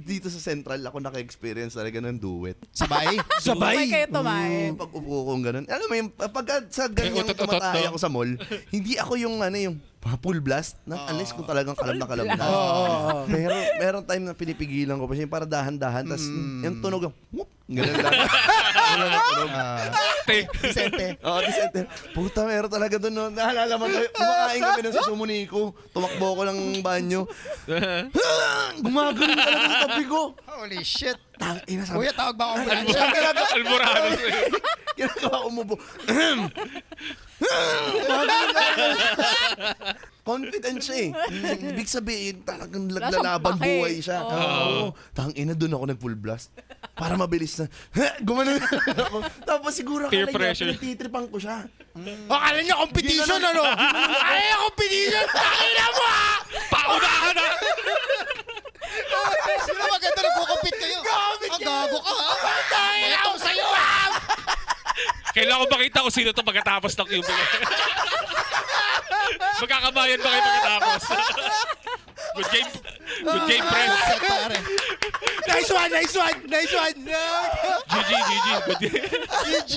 Dito sa Central, ako naka-experience talaga ng duet. Sabay? Sabay kayo tumae. Pag upo kong ganun. Alam mo yung, pag sa ganyang utot-utot, tumatay no? ako sa mall, hindi ako yung yung full blast. Unless kung talagang kalam na kalam na. Pero meron time na pinipigilan ko pa siya para dahan-dahan. Tapos yung tunog, whoop, ganun lang. Ganun ang tunog. Vicente. Oo, Vicente. Puta, meron talaga doon. No? Naalala mo tayo, kumakain kami ng susumuniko. Tumakbo ko ng banyo. Gumagano talaga sa tabi ko. Holy shit. Ina, sabi, Kuya, tawag ba akong ambulansya? Alborado. ginagawa ko umubo. Confident siya eh. Ibig sabihin, talagang laban pake. buhay siya. Oo. Tangina, doon ako nag-full blast. Para mabilis na, gumanon ako. Tapos siguro Peer akala niya, pressure. pinagtitripan ko siya. Akala niya competition, ano? Akala niya competition! Takina mo, ha! Paunahan na! Sino maganda nagko-compete kayo? Ang gago ka, ha? Ito sa'yo, ha? Kailangan ko makita kung sino to pagkatapos ng QB. Magkakabayan ba kayo pagkatapos? Good game. Good game, friends. Set, pare. Nice one, nice one, nice one. GG, GG. Good game. GG.